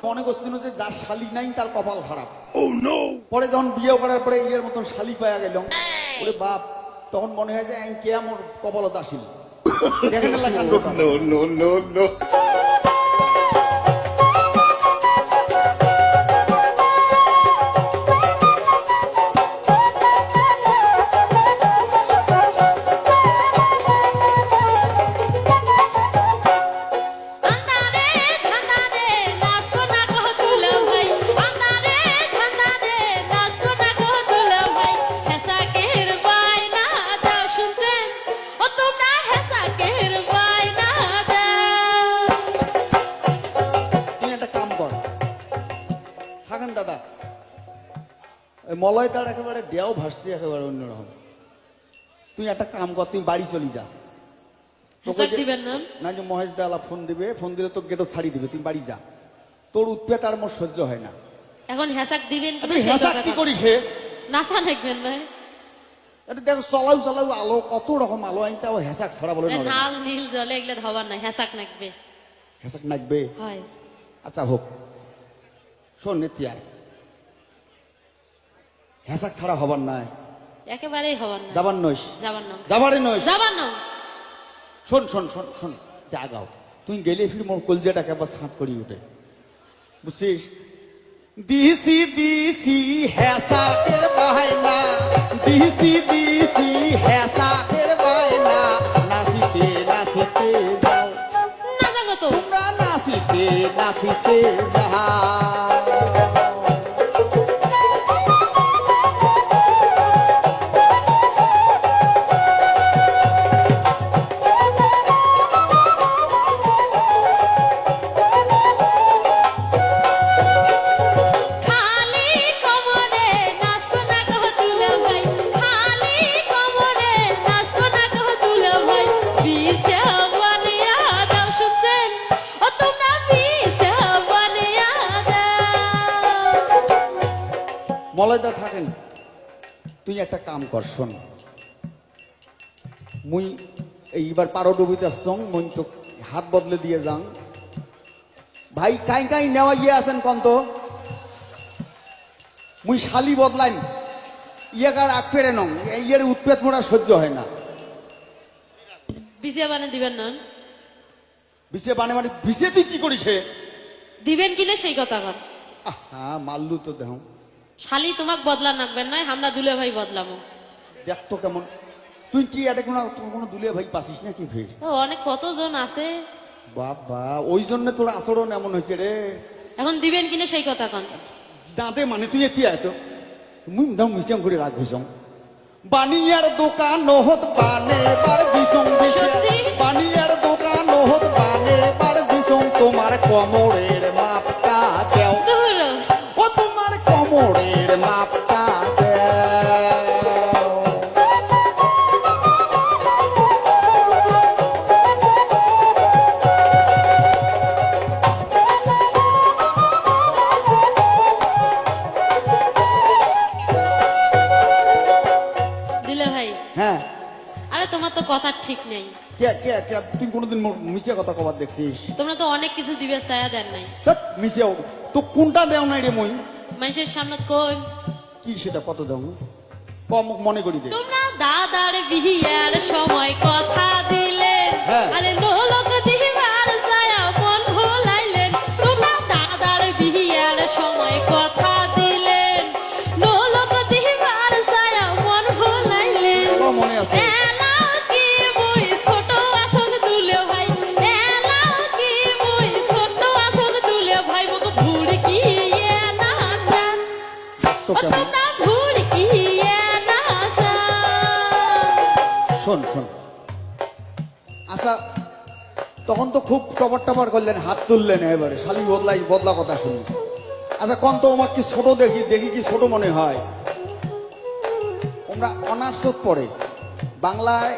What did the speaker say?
মনে করছিল যে যার শালি নাই তার কপাল খারাপ। পরে যখন বিয়ে করার পরে ইয়ের মতন শালি পাওয়া গেল, ওরে বাপ, তখন মনে হয় যে কে আমার কপালত আসিল। দেখেন না কাণ্ডটা। থাকেন দাদা, মলয় তার একেবারে দেও ভাসছে একেবারে অন্যরকম। তুই একটা কাম কর, তুই বাড়ি চলি যা। না যে মহেশ দালা ফোন দিবে, ফোন দিলে তো গেটও ছাড়ি দিবে, তুই বাড়ি যা। তোর উৎপেত আর মোর সহ্য হয় না। এখন হেসাক দিবেন তুই হেসাক কি করিস হে? নাসা দেখবেন না? এটা দেখো চলাও চলাও আলো, কত রকম আলো আনতে হেসাক ছড়া বলে না। লাল নীল জলে এগুলো হবার নাই, হেসাক নাকবে। হেসাক নাকবে? হয়। আচ্ছা হোক, শোন নেতিয়ায়, হেসাক ছাড়া হবার নাই, একেবারেই হবার না। যাবার নইস, যাবার না, যাবারে নইস, যাবার না। শোন শোন শোন শোন, জাগাও তুই গেলে ফির মোর কলজাটাকে আবার সাঁত করি উঠে, বুঝছিস? দিসি দিসি হেসাকের বাহানা, দিসি দিসি হেসাকের বাহানা, নাচিতে নাচিতে যাও না, জাগো তো তোমরা, নাচিতে নাচিতে যাও। মলয়দা থাকেন, তুই একটা কাম কর, শোন, মুই এইবার পারডুবিতে সং মুই তো হাত বদলে দিয়ে যাং। ভাই কাই কাই নেওয়া গিয়ে আছেন কন্ত, মুই শালি বদলাইন, ইয়াকার আগ ফেরে নং, ইয়ের উৎপেত মোড়া সহ্য হয় না। বিছে বানে দিবেন না? বিছে বানে মানে বিছে তুই কি করিস হে? দিবেন কিনা সেই কথা কর। হ্যাঁ মাল্লু তো দেহ, শালি তোমাক বদলা নাকবেন নাই, আমরা দুলে ভাই বদলামো। দেখ তো কেমন, তুই কি এটা কোনো দুলিয়া ভাই পাসিস না কি ফির? ও অনেক কতজন আছে। বাবা, ওই জন্য তোর আচরণ এমন হয়েছে রে। এখন দিবেন কিনা সেই কথা কন। দাঁতে মানে তুই এতিয়া তো মুই দাম মিশাম করে রাখ হইছং। বানিয়ার দোকান নহত বানে বার দিছং দিছে, বানিয়ার দোকান নহত বানে বার দিছং, তোমার কোমরের মাপটা দেও, ও তোমার কোমরের মাপটা দেও। দিলে ভাই, হ্যাঁ, আরে তোমার তো কথা ঠিক নেই। কে কে কে তুই কোনোদিন মিশে কথা কবার দেখছিস? তোমরা তো অনেক কিছু দিবে চায়া দেন নাই। মিশে তো কোনটা দেও নাই রে? মই মানুষের সামনে কই কি সেটা কত দাও কম মনে করি দে। তোমরা দাদার বিহিয়ার সময় কথা দিলেন, হ্যাঁ। আরে লোক দিবার ছায়া মন ভুলাইলেন। তোমরা দাদার বিহিয়ার সময় কথা দিলেন, লোক দিবার ছায়া মন ভুলাইলেন। মনে আছে? এলাও কি মুই ছোট আসন দুলে ভাই, এলাও কি মুই ছোট আসন দুলে ভাই, মুখ ভুড়কি না জান তো কেমন? শোন শোন, আচ্ছা তখন তো খুব টপর টপর করলেন, হাত তুললেন, এবারে শালি বদলা কথা শুনি। আচ্ছা কোন তো আমার কি ছোট দেখি, দেখি কি ছোট মনে হয়? ওরা অনার্স পড়ে বাংলায়।